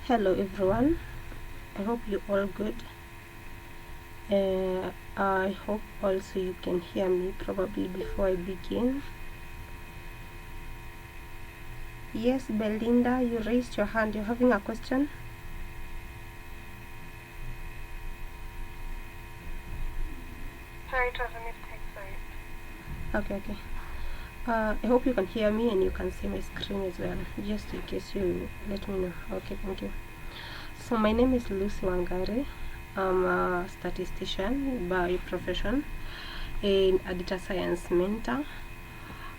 Hello everyone, I hope you all good. I hope also you can hear me probably before I begin. Yes, Belinda, you raised your hand. You're having a question? Sorry, it was a mistake, sorry. Okay. I hope you can hear me and you can see my screen as well, just in case you let me know. Okay, thank you. So my name is Lucy Wangare. I'm a statistician by profession and a data science mentor,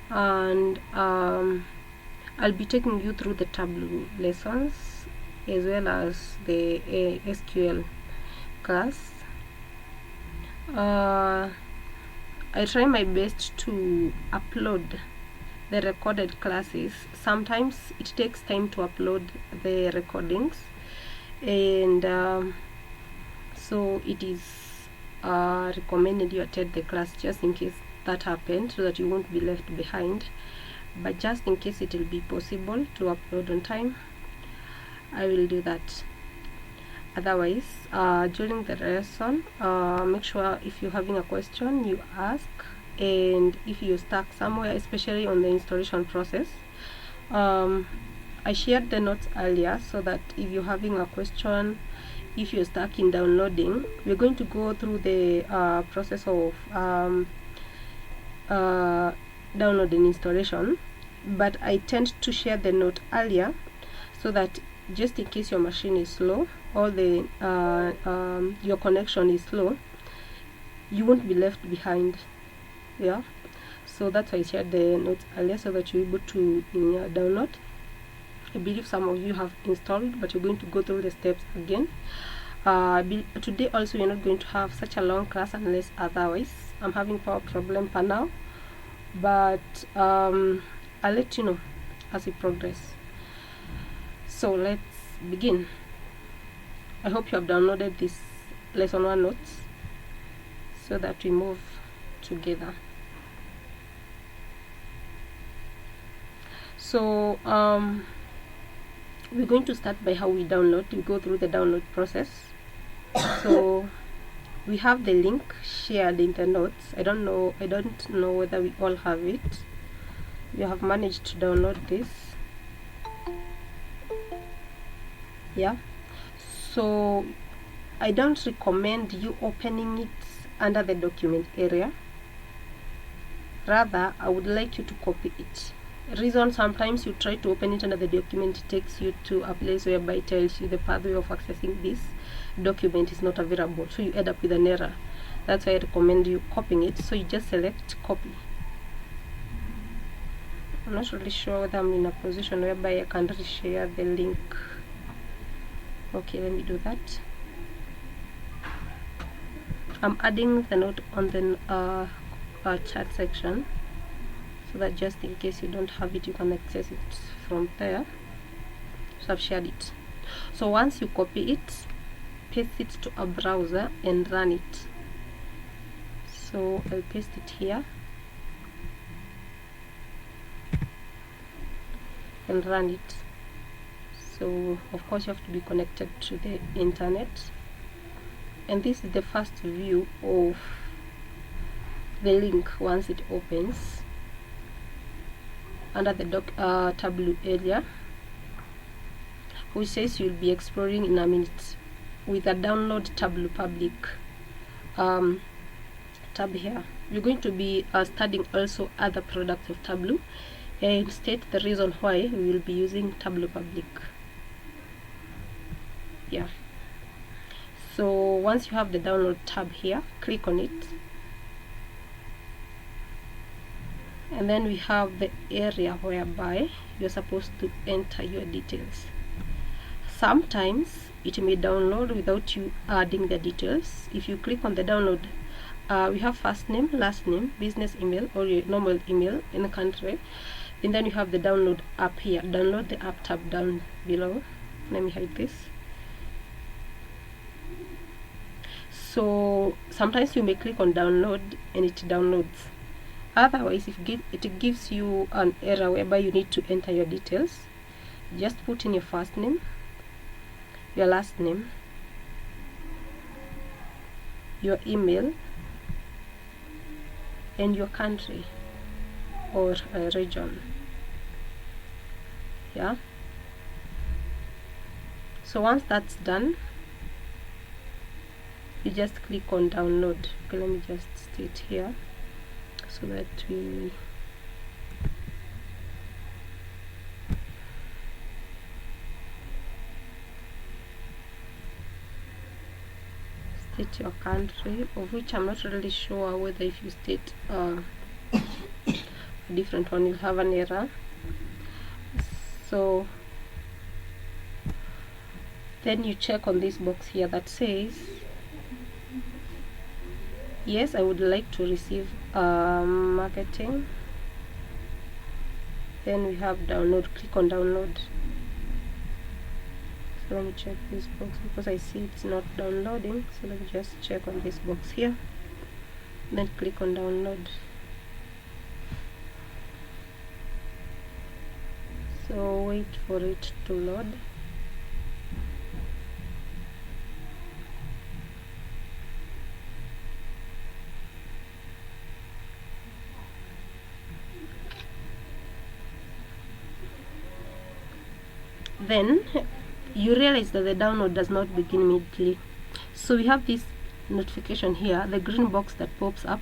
and I'll be taking you through the Tableau lessons as well as the SQL class. I try my best to upload the recorded classes. Sometimes it takes time to upload the recordings, and so it is recommended you attend the class just in case that happened, so that you won't be left behind. But just in case it will be possible to upload on time, I will do that. Otherwise, during the lesson, make sure if you're having a question you ask, and if you're stuck somewhere, especially on the installation process, I shared the notes earlier, so that if you're having a question, if you're stuck in downloading, we're going to go through the process of download and installation, but I tend to share the note earlier, so that just in case your machine is slow or the your connection is slow, you won't be left behind. Yeah, so that's why I shared the notes earlier, so that you're able to download. I believe some of you have installed, but you're going to go through the steps again. Today also we're not going to have such a long class unless otherwise. I'm having power problem for now, but I'll let you know as we progress. So let's begin. I hope you have downloaded this lesson 1 notes, so that we move together. So we're going to start by how we download. We go through the download process. So we have the link shared in the notes. I don't know whether we all have it. You have managed to download this. Yeah, so I don't recommend you opening it under the document area. Rather, I would like you to copy it. Reason, sometimes you try to open it under the document, it takes you to a place whereby it tells you the pathway of accessing this document is not available, so you end up with an error. That's why I recommend you copying it. So you just select copy. I'm not really sure whether I'm in a position whereby I can share the link. Okay, let me do that. I'm adding the note on the chat section, so that just in case you don't have it, you can access it from there. So I've shared it. So once you copy it, paste it to a browser and run it. So I'll paste it here and run it. So of course you have to be connected to the internet, and this is the first view of the link once it opens under the Tableau area, which says you'll be exploring in a minute with a download Tableau public tab here. You're going to be studying also other products of Tableau, and state the reason why we will be using Tableau public. Yeah, so once you have the download tab here, click on it, and then we have the area whereby you're supposed to enter your details. Sometimes it may download without you adding the details. If you click on the download, we have first name, last name, business email or your normal email in the country, and then you have the download app here. Download the app tab down below. Let me hide this. So sometimes you may click on download and it downloads. Otherwise, if it gives you an error whereby you need to enter your details, just put in your first name, your last name, your email, and your country or region. Yeah, so once that's done, you just click on download. Okay, let me just state here so that we state your country, of which I'm not really sure whether if you state a different one you'll have an error. So then you check on this box here that says yes, I would like to receive marketing. Then we have download. Click on download. So let me check this box because I see it's not downloading, so let me just check on this box here, then click on download. So wait for it to load. Then you realize that the download does not begin immediately. So we have this notification here, the green box that pops up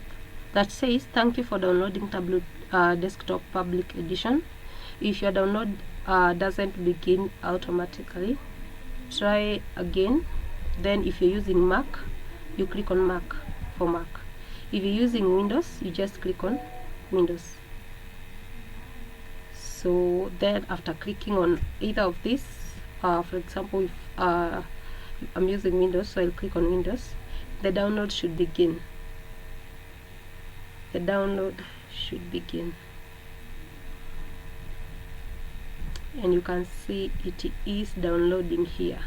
that says thank you for downloading Tableau Desktop Public Edition. If your download doesn't begin automatically, try again. Then if you're using Mac, you click on Mac for Mac. If you're using Windows, you just click on Windows. So then after clicking on either of these, for example, if I'm using Windows, so I'll click on Windows, the download should begin. The download should begin. And you can see it is downloading here.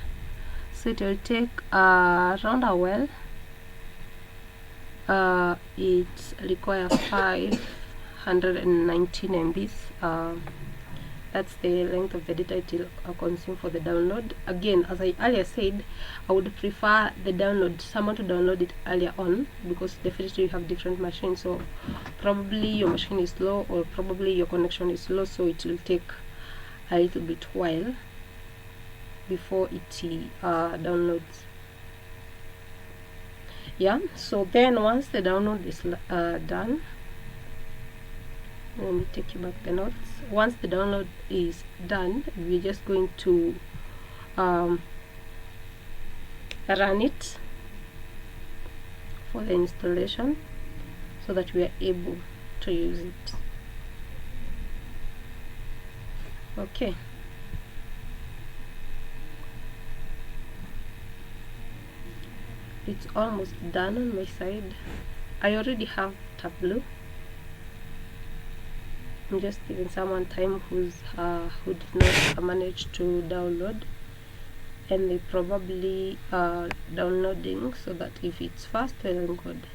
So it will take around a while. It requires 519 MBs. That's the length of the data it will consume for the download. Again, as I earlier said, I would prefer someone to download it earlier on, because definitely you have different machines, so probably your machine is slow or probably your connection is slow, so it will take a little bit while before it downloads. Yeah, so then once the download is done, let me take you back the notes. Once the download is done, we're just going to run it for the installation so that we are able to use it. Okay. It's almost done on my side. I already have Tableau. I'm just giving someone time who did not manage to download, and they probably are downloading, so that if it's fast, well and good.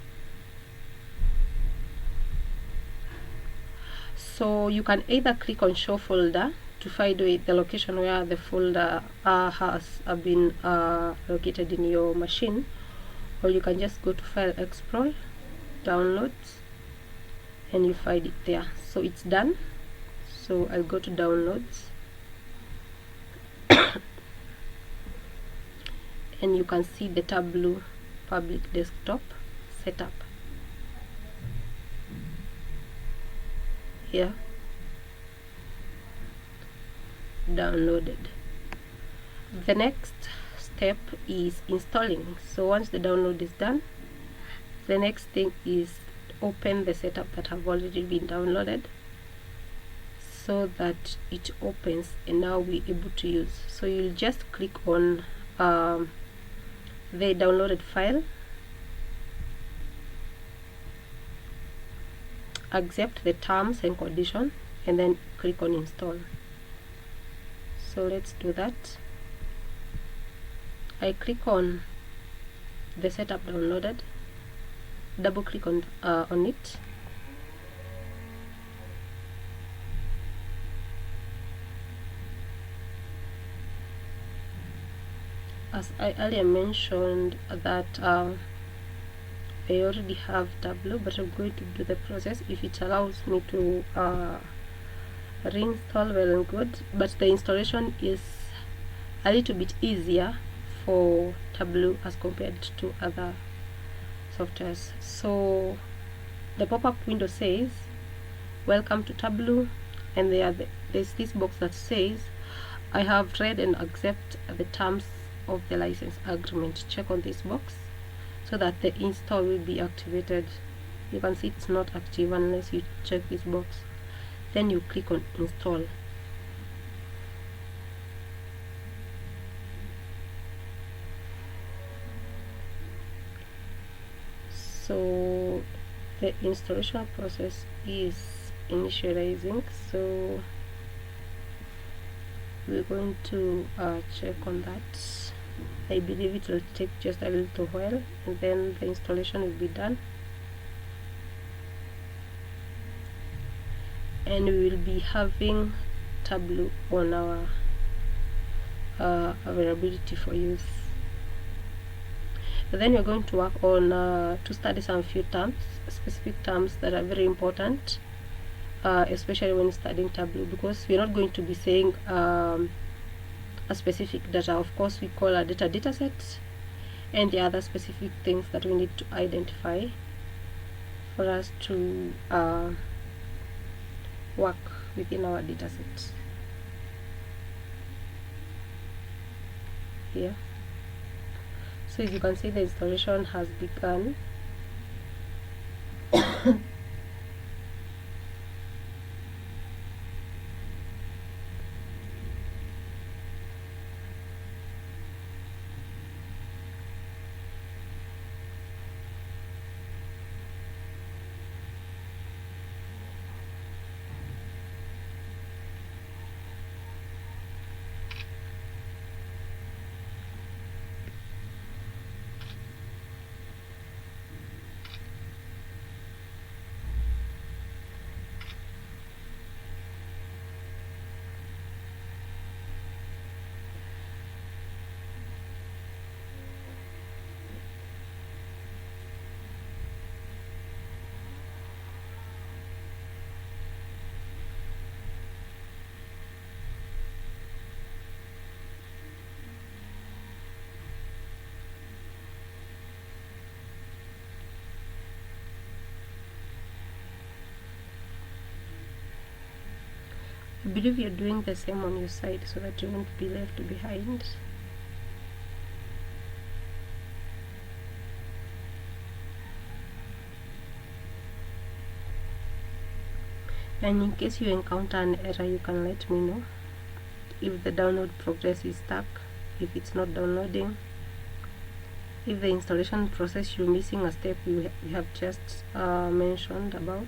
So you can either click on show folder to find the location where the folder has been located in your machine, or you can just go to file, explore, downloads, and you find it there. So it's done. So I'll go to downloads and you can see the Tableau Public Desktop setup here, downloaded. The next step is installing. So once the download is done, the next thing is open the setup that have already been downloaded so that it opens and now we're able to use. So you'll just click on the downloaded file, accept the terms and condition, and then click on install. So let's do that. I click on the setup downloaded, double click on it, as I earlier mentioned that I already have Tableau, but I'm going to do the process. If it allows me to reinstall, well and good, but the installation is a little bit easier for Tableau as compared to other softwares. So the pop-up window says welcome to Tableau, and there's this box that says I have read and accept the terms of the license agreement. Check on this box so that the install will be activated. You can see it's not active unless you check this box. Then you click on install. So the installation process is initializing, so we're going to check on that. I believe it will take just a little while, and then the installation will be done, and we will be having Tableau on our availability for use. Then we're going to work on to study some few terms, specific terms that are very important, especially when studying Tableau, because we're not going to be saying a specific data. Of course, we call a data set, and the other specific things that we need to identify for us to work within our data set. Here. So as you can see, the installation has begun. I believe you're doing the same on your side so that you won't be left behind. And in case you encounter an error, you can let me know if the download progress is stuck, if it's not downloading, if the installation process you're missing a step we have just mentioned about.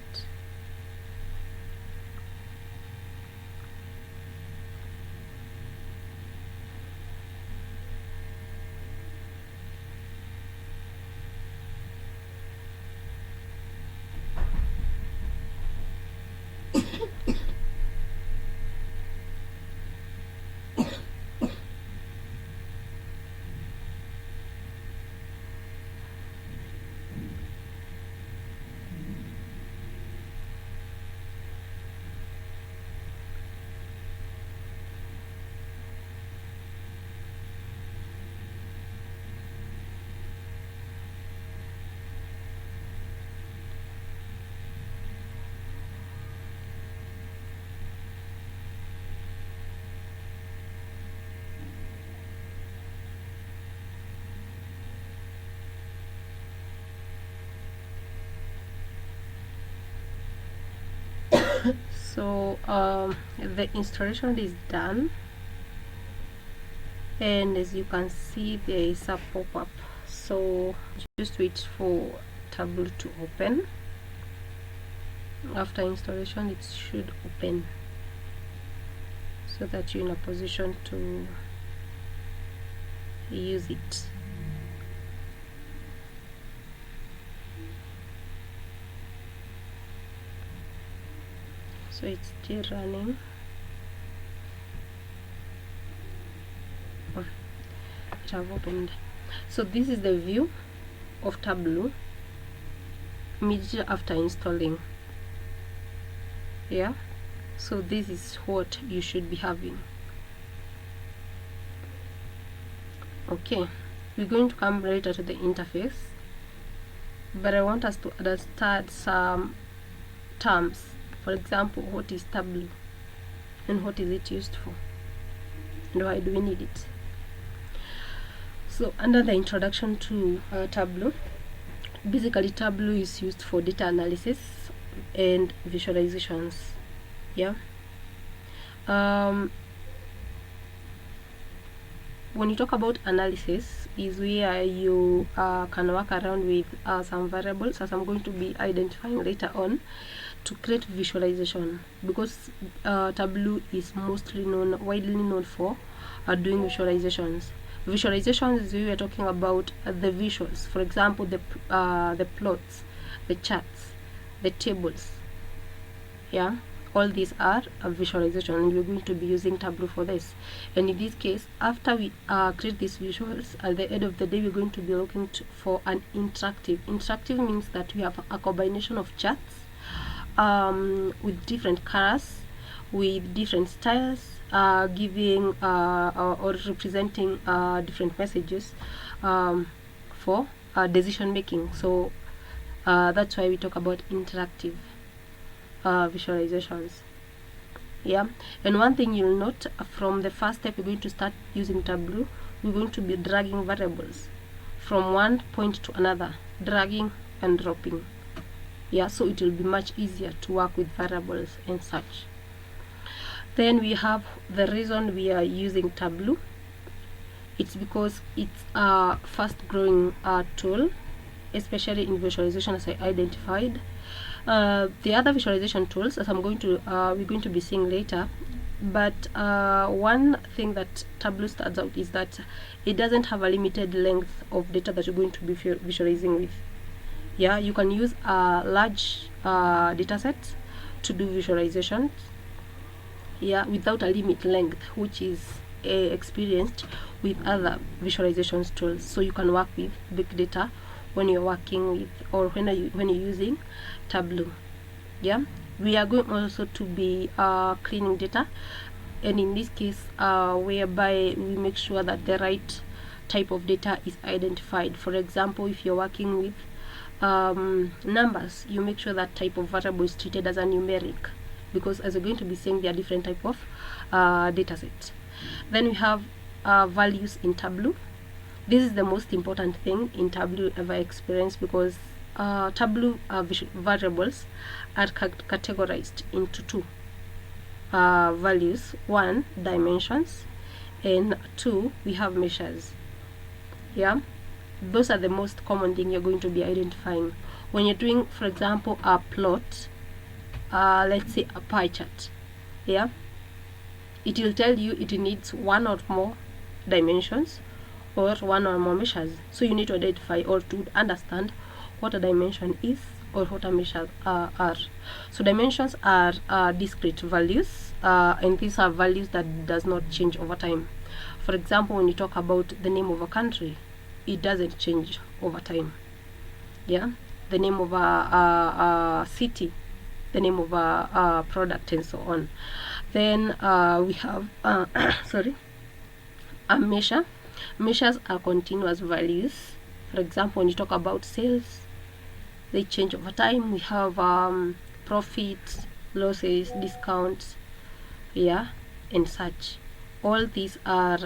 So the installation is done, and as you can see there is a pop-up, so just wait for Tableau to open. After installation it should open so that you're in a position to use it. So it's still running. It which I've opened. So this is the view of Tableau immediately after installing. Yeah, so this is what you should be having. Okay, we're going to come later to the interface, but I want us to understand some terms. For example, what is Tableau and what is it used for, and why do we need it? So under the introduction to Tableau, basically Tableau is used for data analysis and visualizations. Yeah. When you talk about analysis, is where you can work around with some variables, as I'm going to be identifying later on, to create visualization, because Tableau is widely known for doing visualizations. Visualizations is where we are talking about the visuals. For example, the plots, the charts, the tables. Yeah, all these are a visualization, and we're going to be using Tableau for this. And in this case, after we create these visuals, at the end of the day, we're going to be looking for an interactive. Interactive means that we have a combination of charts with different colors, with different styles, giving or representing different messages for decision making. So that's why we talk about interactive visualizations. Yeah, and one thing you'll note from the first step we're going to start using Tableau, we're going to be dragging variables from one point to another, dragging and dropping. Yeah, so it will be much easier to work with variables and such. Then we have the reason we are using Tableau. It's because it's a fast growing tool, especially in visualization, as I identified. The other visualization tools, as we're going to be seeing later, but one thing that Tableau stands out is that it doesn't have a limited length of data that you're going to be visualizing with. Yeah, you can use a large data set to do visualizations, yeah, without a limit length, which is experienced with other visualizations tools. So you can work with big data when you're working with, or when you're using Tableau. Yeah, we are going also to be cleaning data, and in this case whereby we make sure that the right type of data is identified. For example, if you're working with numbers, you make sure that type of variable is treated as a numeric, because as we're going to be saying, there are different type of data sets. Then we have values in Tableau. This is the most important thing in Tableau ever experienced, because Tableau variables are categorized into two values. One, dimensions, and two, we have measures. Yeah, those are the most common thing you're going to be identifying when you're doing, for example, a plot, let's say a pie chart. Yeah, it will tell you it needs one or more dimensions or one or more measures. So you need to identify or to understand what a dimension is or what a measure are. So dimensions are discrete values, and these are values that does not change over time. For example, when you talk about the name of a country, it doesn't change over time. Yeah, the name of a city, the name of a product, and so on. Then we have sorry, a measure. Measures are continuous values. For example, when you talk about sales, they change over time. We have profits, losses, discounts, yeah, and such. All these are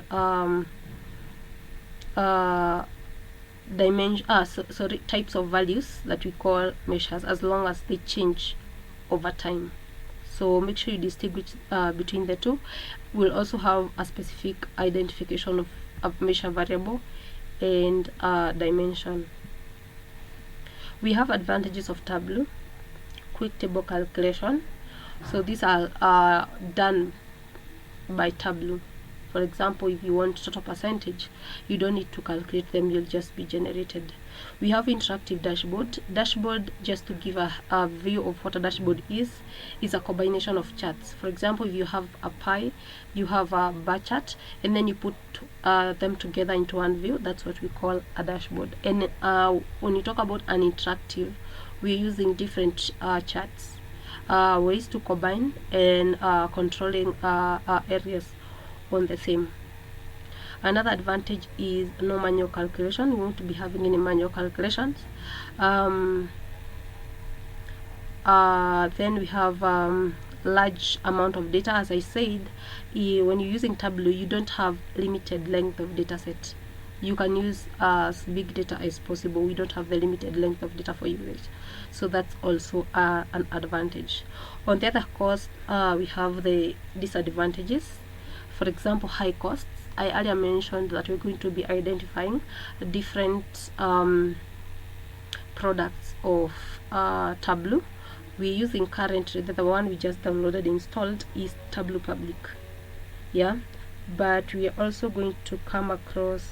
types of values that we call measures, as long as they change over time. So make sure you distinguish between the two. We'll also have a specific identification of measure variable and dimension. We have advantages of Tableau: quick table calculation. So these are done by Tableau. For For example, if you want total percentage, you don't need to calculate them, you'll just be generated. We have interactive dashboard. Just to give a view of what a dashboard is a combination of charts. For example, if you have a pie, you have a bar chart, and then you put them together into one view, that's what we call a dashboard. And when you talk about an interactive, we're using different charts, ways to combine and controlling areas on the same. Another advantage is no manual calculation. We won't be having any manual calculations. Then we have large amount of data. As I said, when you're using Tableau, you don't have limited length of data set. You can use as big data as possible. We don't have the limited length of data for usage, so that's also an advantage. On the other cost, we have the disadvantages. For example, high costs. I earlier mentioned that we're going to be identifying different products of Tableau. We're using currently, the one we just downloaded and installed is Tableau Public. Yeah, but we are also going to come across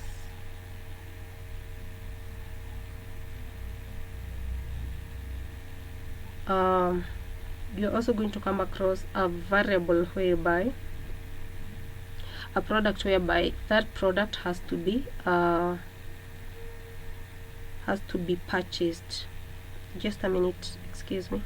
you're also going to come across a variable whereby a product whereby that product has to be purchased. Just a minute, excuse me.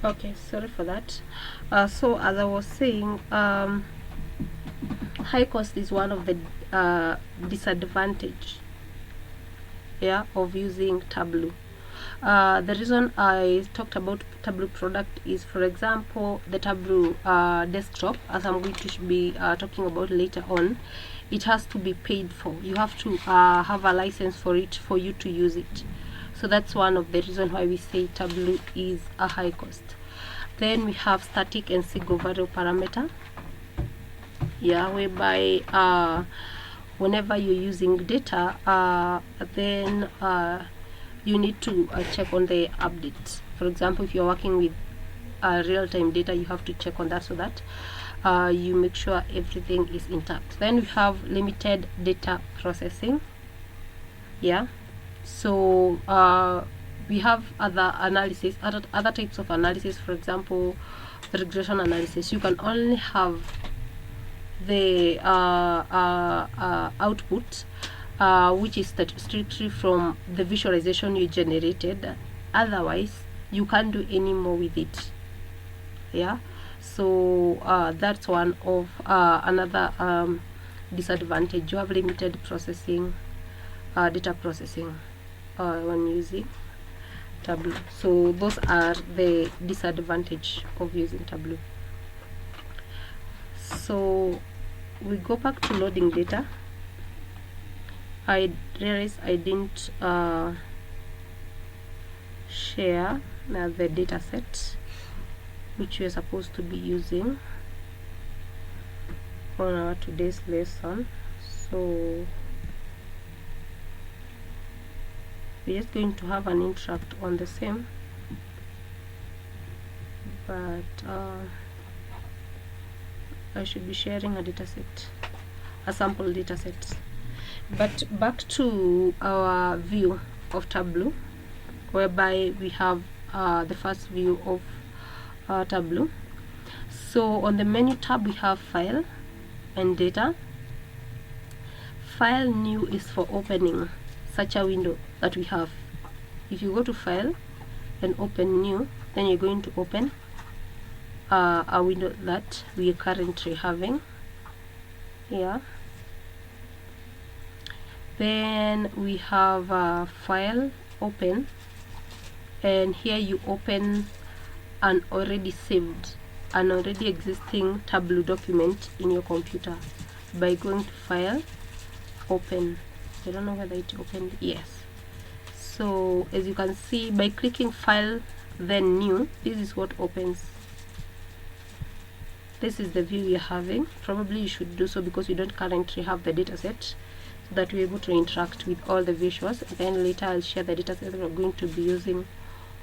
Okay, sorry for that. So as I was saying, high cost is one of the disadvantage, yeah, of using Tableau. The reason I talked about Tableau product is, for example, the Tableau desktop, as I'm going to be talking about later on, it has to be paid for. You have to have a license for it for you to use it. So that's one of the reasons why we say Tableau is a high cost. Then we have static and single variable parameter, yeah, whereby whenever you're using data, then you need to check on the updates. For example, if you're working with real-time data, you have to check on that so that you make sure everything is intact. Then we have limited data processing, yeah. So we have other analysis, other types of analysis. For example, the regression analysis. You can only have the output which is strictly from the visualization you generated. Otherwise, you can't do any more with it. Yeah. So that's one of another disadvantage. You have limited processing, data processing when using Tableau. So those are the disadvantage of using Tableau. So we go back to loading data. I realized I didn't share the data set which we are supposed to be using on our today's lesson. So we're just going to have an interact on the same, but I should be sharing a data set, a sample data set. But back to our view of Tableau, whereby we have the first view of Tableau. So on the menu tab we have file and data. File new is for opening such a window that we have. if you go to File and open New, then you're going to open a window that we are currently having here. Then we have a File, Open, and here you open an already existing Tableau document in your computer by going to File, Open. I don't know whether it opened. Yes. So as you can see, by clicking File then New, this is what opens. This is the view you're having. Probably you should do so because you don't currently have the data set, so that we're able to interact with all the visuals, and then later I'll share the data set that we're going to be using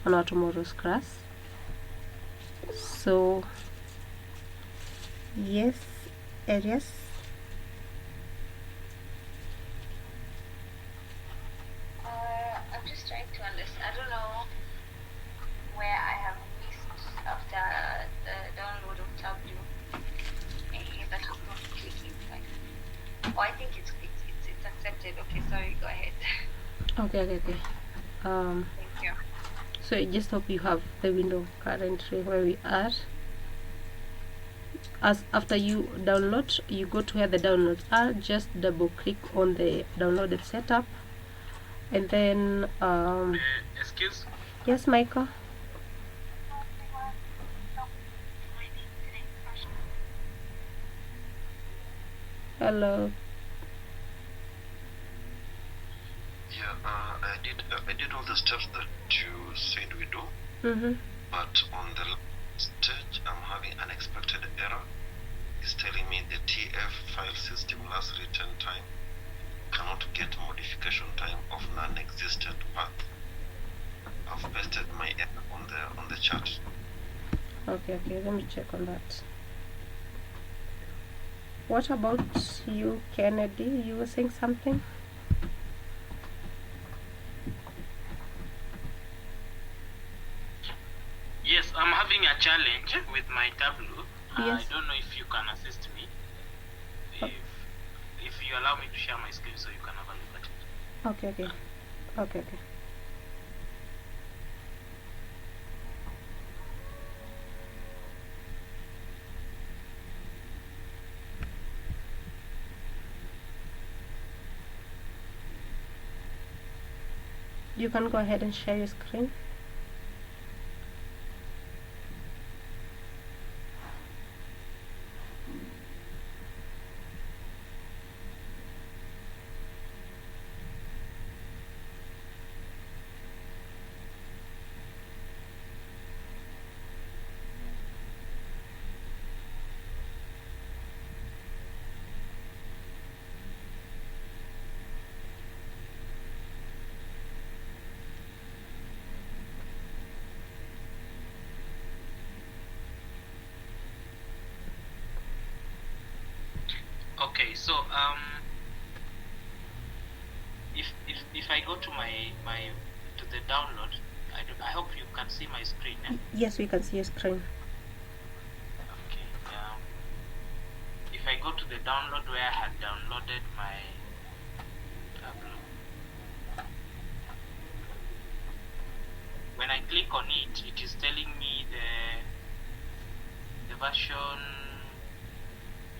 on our tomorrow's class. So yes, areas. I'm just trying to understand. I don't know where I have missed after the download of Tableau. That is not clicking. Oh, I think it's accepted. Okay, sorry. Go ahead. Okay. Thank you. So I just hope you have the window currently where we are. As after you download, you go to where the downloads are, just double click on the downloaded setup, and then Excuse? Yes, Michael. Hello. Yeah, I did all the steps that you said we do, but on the last stage I'm having unexpected error. It's telling me the TF file system last written time cannot get modification time of non-existent path. I've pasted my error on the chat. Okay, let me check on that. What about you, Kennedy? You were saying something? Yes, I'm having a challenge with my Tableau. Yes. I don't know if you can assist me. If you allow me to share my screen so you can have a look at it. Okay. You can go ahead and share your screen. Okay, so if I go to to the download, I hope you can see my screen. Yes, we can see your screen. Okay. If I go to the download where I had downloaded my Tableau, when I click on it, it is telling me the version.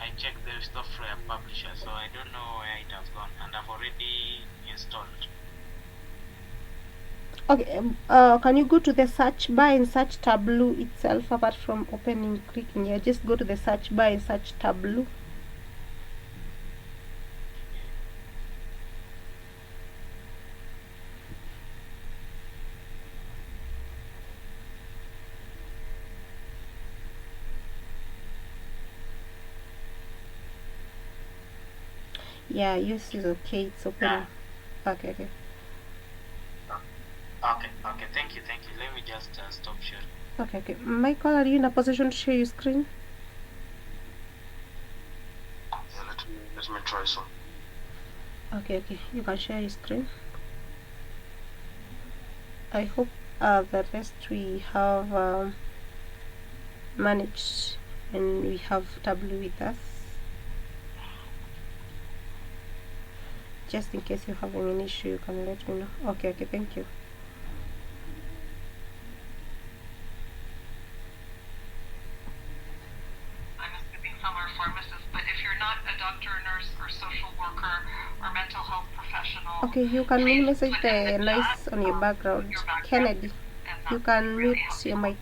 I checked the software publisher, so I don't know where it has gone, and I've already installed. Okay, can you go to the search bar and search Tableau itself apart from opening, clicking here? Just go to the search bar and search Tableau. Yeah, yours is okay. It's opening. Okay. Okay, thank you. Let me just stop sharing. Okay. Michael, are you in a position to share your screen? Yeah, let me try so. Okay. You can share your screen. I hope the rest we have managed, and we have Tableau with us. Just in case you're having an issue, you can let me know. Okay, thank you. pharmacist, but if you're not a doctor, nurse, or social worker, or mental health professional, okay, you can please message put the in the noise chat, on your background. Kennedy, and you that can would be really mute your helpful. mic.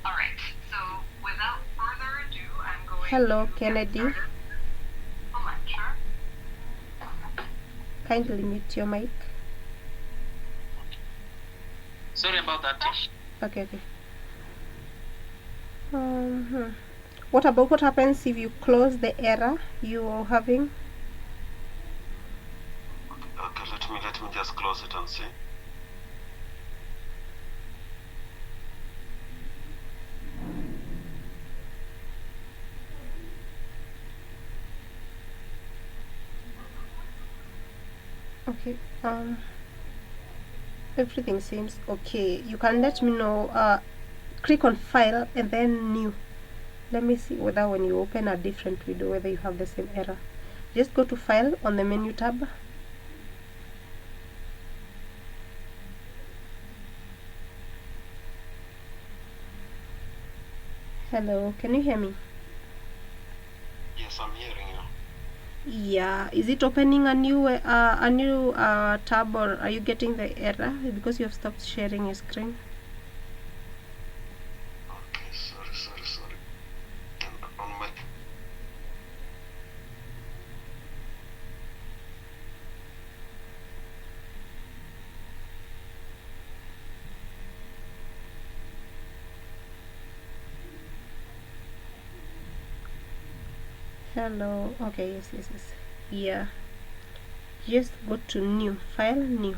All right, so without further ado, I'm going Hello, to Kennedy. get started the lecture. Kindly mute your mic. Sorry about that. Okay. What happens if you close the error you're having? Okay, let me just close it and see. Okay, everything seems okay. You can let me know. Click on file and then new. Let me see whether when you open a different window whether you have the same error. Just go to file on the menu tab. Hello, can you hear me? Yes, I'm hearing you. Yeah, is it opening a new tab, or are you getting the error because you have stopped sharing your screen? Okay, sorry. And on my... Hello. Okay, yes. Yeah, just go to new file, new.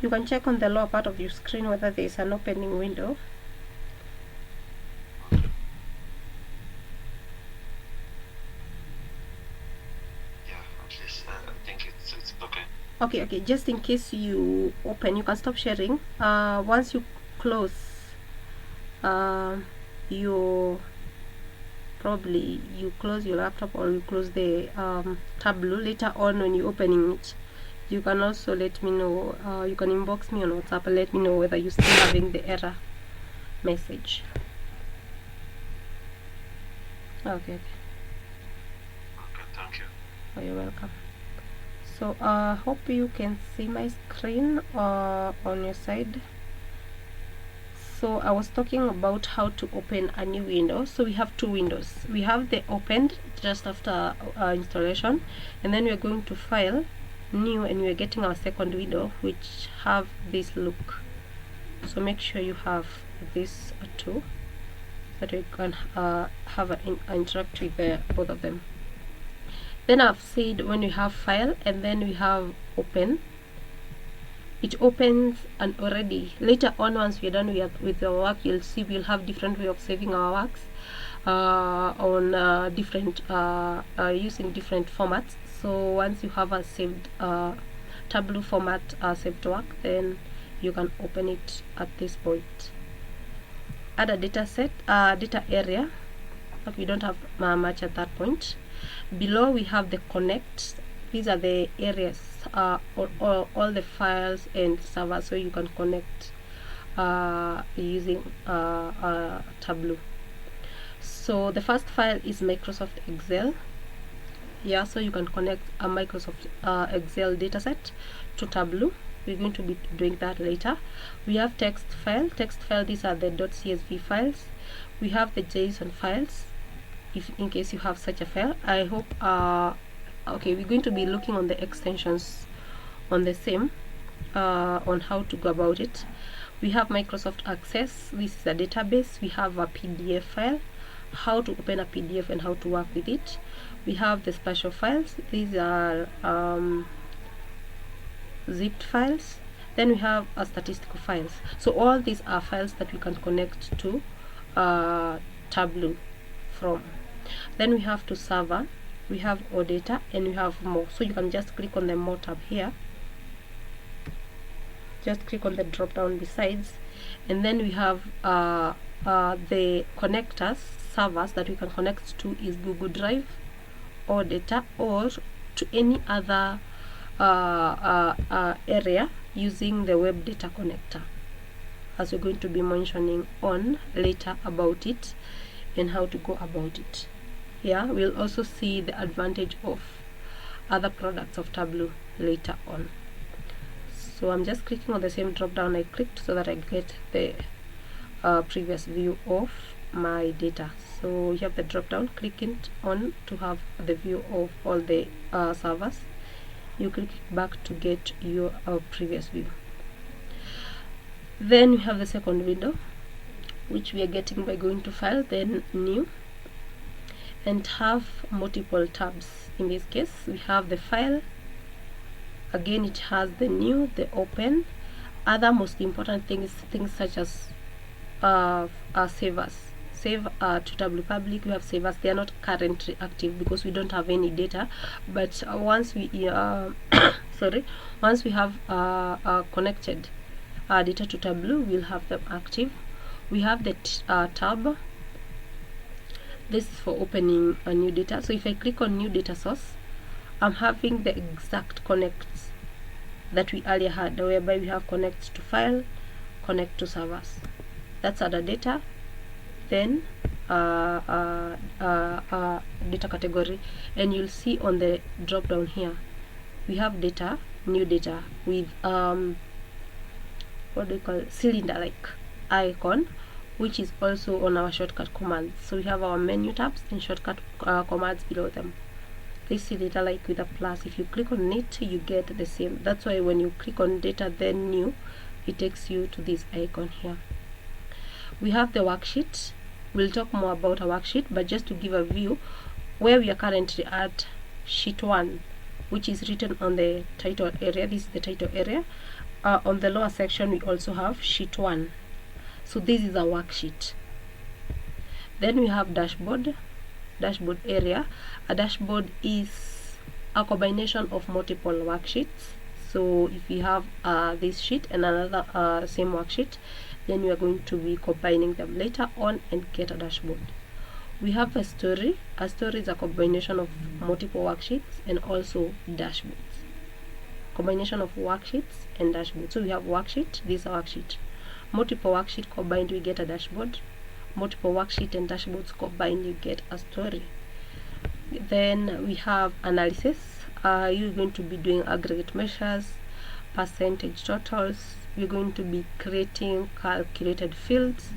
You can check on the lower part of your screen whether there is an opening window. Yeah, at least I think it's okay. Okay, just in case you open, you can stop sharing. Once you close you close your laptop, or you close the Tableau. Later on when you're opening it, you can also let me know. You can inbox me on WhatsApp and let me know whether you're still having the error message. Okay, Thank you. oh, you're welcome. So hope you can see my screen on your side. So I was talking about how to open a new window. So we have two windows. We have the opened just after installation, and then we're going to file, new, and we're getting our second window, which have this look. So make sure you have this too, so that you can have an interact with both of them. Then I've said when we have file and then we have open, it opens, and already later on once we're done with our work, you'll see we'll have different way of saving our works on different using different formats. So once you have a saved Tableau format saved work, then you can open it at this point. Add a data set, data area, but we don't have much at that point. Below we have the connect. These are the areas, all the files and servers, so you can connect using Tableau. So the first file is Microsoft Excel. Yeah, so you can connect a Microsoft Excel dataset to Tableau. We're going to be doing that later. We have text file. These are the .csv files. We have the JSON files, if in case you have such a file. I hope okay, we're going to be looking on the extensions on the same on how to go about it. We have Microsoft Access. This is a database. We have a PDF file, how to open a PDF and how to work with it. We have the special files. These are zipped files. Then we have statistical files. So all these are files that we can connect to Tableau from. Then we have to server, we have all data, and we have more. So you can just click on the more tab here, just click on the drop down besides, and then we have the connectors, servers that we can connect to is Google Drive, or data, or to any other area using the web data connector, as we're going to be mentioning on later about it and how to go about it. Yeah, we'll also see the advantage of other products of Tableau later on. So I'm just clicking on the same drop down I clicked so that I get the previous view of my data. So you have the drop down, click it on to have the view of all the servers. You click it back to get your previous view. Then you have the second window, which we are getting by going to File, then New, and have multiple tabs. In this case, we have the File. Again, it has the New, the Open. Other most important things such as save as. Save to Tableau Public. We have save as. They are not currently active because we don't have any data. But once we once we have connected data to Tableau, we'll have them active. We have the tab. This is for opening a new data. So if I click on new data source, I'm having the exact connects that we earlier had, whereby we have connect to file, connect to servers. That's other data. Then data category, and you'll see on the drop down here we have data, new data with what do you call it, cylinder like icon, which is also on our shortcut commands. So we have our menu tabs and shortcut commands below them. This cylinder like with a plus, if you click on it, you get the same. That's why when you click on data then new, it takes you to this icon here. We have the worksheet. We'll talk more about a worksheet, but just to give a view where we are currently at sheet 1, which is written on the title area. This is the title area. On the lower section we also have sheet 1. So this is a worksheet. Then we have dashboard area. A dashboard is a combination of multiple worksheets. So if you have this sheet and another same worksheet, then we are going to be combining them later on and get a dashboard. We have a story. A story is a combination of multiple worksheets and also dashboards. Combination of worksheets and dashboards. So we have worksheet, this is a worksheet. Multiple worksheet combined, we get a dashboard. Multiple worksheet and dashboards combined, you get a story. Then we have analysis. You're going to be doing aggregate measures, percentage totals. We're going to be creating calculated fields,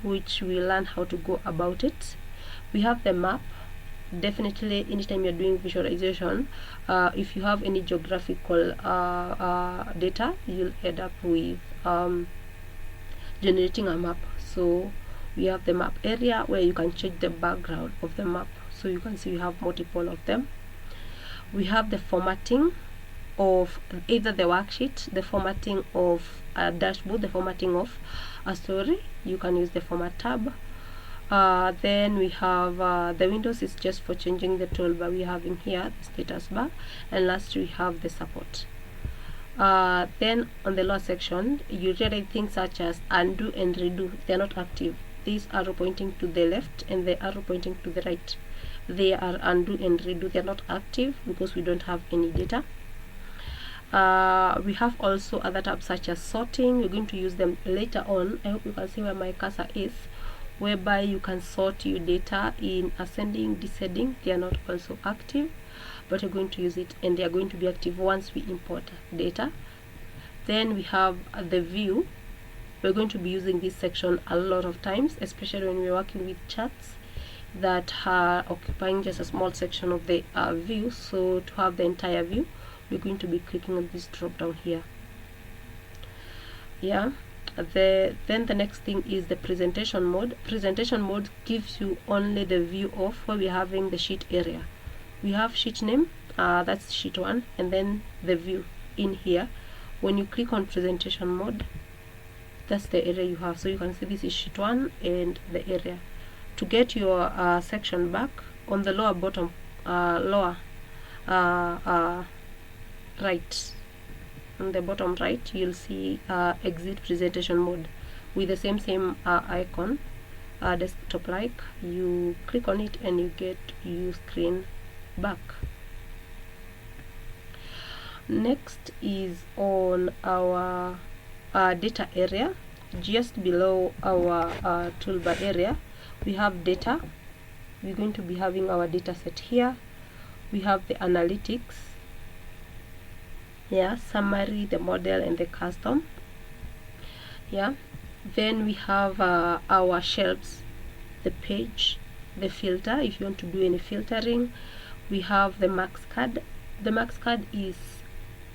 which we learn how to go about it. We have the map. Definitely anytime you're doing visualization, if you have any geographical data, you'll end up with generating a map. So we have the map area where you can change the background of the map. So you can see we have multiple of them. We have the formatting of either the worksheet, the formatting of a dashboard, the formatting of a story. You can use the format tab. Then we have the windows is just for changing the toolbar we have in here, the status bar, and last we have the support. Then on the lower section you realize things such as undo and redo. They are not active. These arrow pointing to the left and the arrow pointing to the right, they are undo and redo. They are not active because we don't have any data. We have also other tabs such as sorting. We're going to use them later on. I hope you can see where my cursor is, whereby you can sort your data in ascending, descending. They are not also active, but we're going to use it, and they are going to be active once we import data. Then we have the view. We're going to be using this section a lot of times, especially when we're working with charts that are occupying just a small section of the view. So to have the entire view, we're going to be clicking on this drop down here. Yeah. Then the next thing is the presentation mode. Presentation mode gives you only the view of where we're having the sheet area. We have sheet name, that's sheet 1, and then the view in here. When you click on presentation mode, that's the area you have. So you can see this is sheet 1 and the area. To get your section back, on the lower bottom, right, on the bottom right, you'll see exit presentation mode with the same icon, desktop like. You click on it and you get your screen back. Next is on our data area. Just below our toolbar area, we have data. We're going to be having our data set here. We have the analytics, summary, the model, and the custom. Then we have our shelves, the page, the filter if you want to do any filtering. We have the max card. The max card is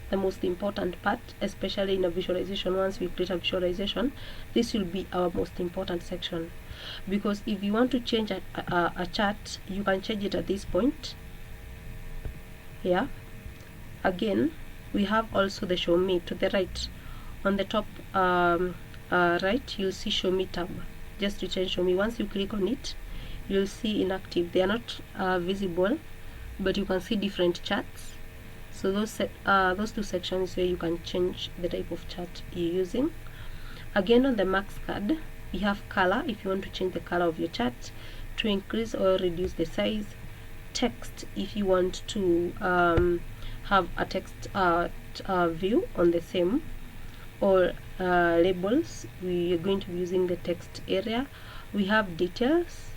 the most important part, especially in a visualization. Once we create a visualization, this will be our most important section, because if you want to change a chart, you can change it at this point. Again, we have also the show me to the right. On the top right, you'll see show me tab. Just to change show me, once you click on it, you'll see inactive. They are not visible, but you can see different charts. So those two sections where you can change the type of chart you're using. Again, on the max card, we have color if you want to change the color of your chart, to increase or reduce the size. Text if you want to have a text view on the same, or labels. We are going to be using the text area. We have details,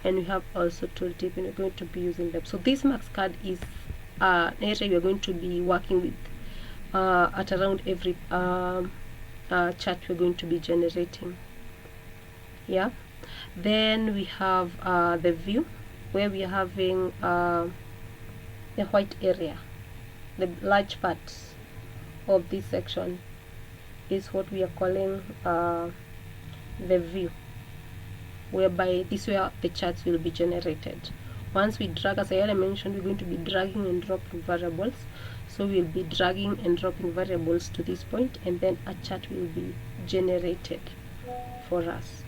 and we have also tooltip, and we're going to be using them. So this max card is an area we are going to be working with at around every chart we're going to be generating. Then we have the view, where we are having the white area. The large part of this section is what we are calling the view, whereby this is where the charts will be generated. Once we drag, as I already mentioned, we're going to be dragging and dropping variables. So we'll be dragging and dropping variables to this point, and then a chart will be generated for us.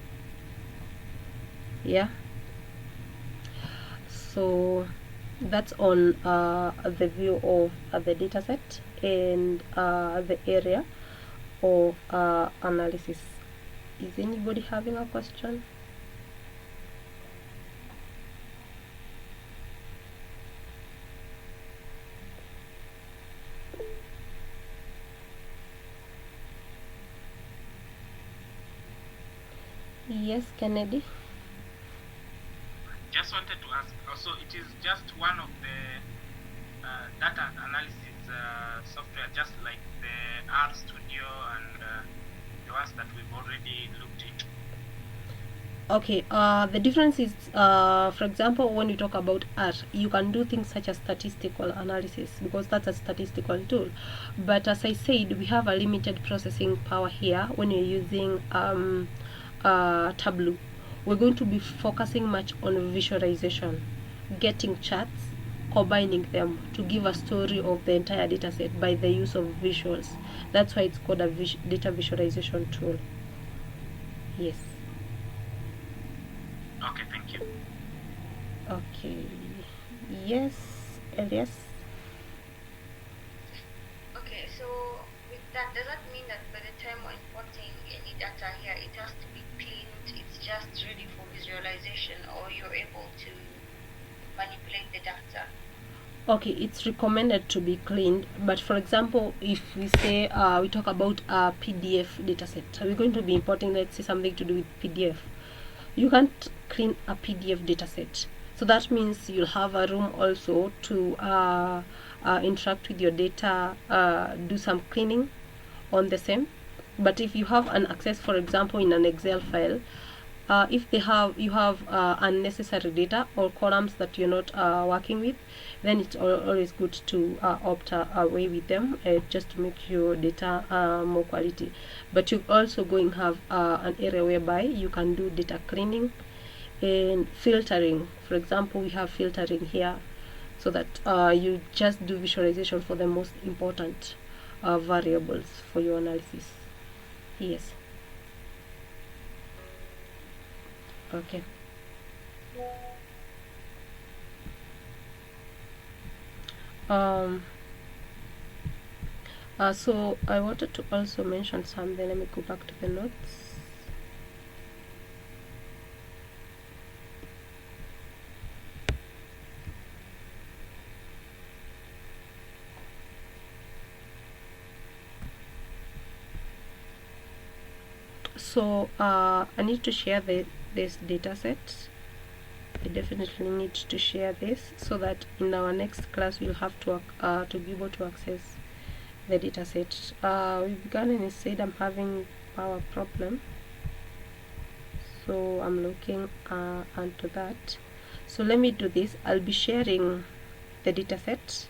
So that's on the view of the data set and the area of analysis. Is anybody having a question? Yes, Kennedy. Just wanted to ask, also it is just one of the data analysis software, just like the R Studio and the ones that we've already looked into? Okay, the difference is, for example, when you talk about R, you can do things such as statistical analysis, because that's a statistical tool. But as I said, we have a limited processing power here when you're using Tableau. We're going to be focusing much on visualization, getting charts, combining them to give a story of the entire data set by the use of visuals. That's why it's called a data visualization tool. Yes. Okay, thank you. Okay. Yes, Elias. Okay, so with that, does that mean that by the time we're importing any data here, it has to be cleaned, it's just ready for visualization, or you're able to manipulate the data? Okay, it's recommended to be cleaned, but for example, if we say we talk about a PDF dataset, are we going to be importing, let's say, something to do with PDF? You can't clean a PDF dataset, so that means you'll have a room also to interact with your data, do some cleaning on the same. But if you have an access, for example, in an Excel file, if you have unnecessary data or columns that you're not working with, then it's always good to opt away with them, just to make your data more quality. But you're also going to have an area whereby you can do data cleaning and filtering. For example, we have filtering here, so that you just do visualization for the most important variables for your analysis. Yes. Okay. So I wanted to also mention something. Let me go back to the notes. So I need to share this data set. I definitely need to share this so that in our next class we'll have to be able to access the data set. We began and it said I'm having power problem, so I'm looking onto that. So let me do this. I'll be sharing the data set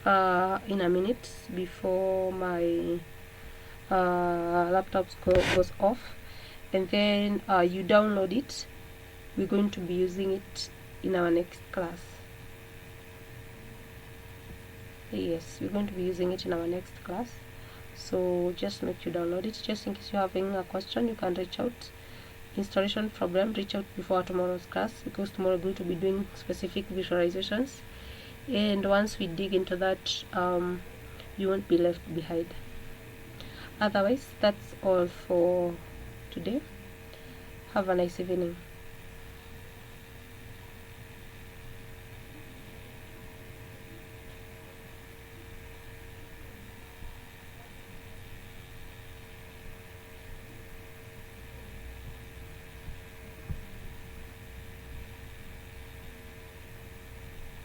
in a minute before my laptop goes off, and then you download it. We're going to be using it in our next class. Yes, we're going to be using it in our next class, so just make sure you download it. Just in case you're having a question, you can reach out. Installation problem, reach out before tomorrow's class, because tomorrow we're going to be doing specific visualizations, and once we dig into that, you won't be left behind. Otherwise, that's all for today. Have a nice evening.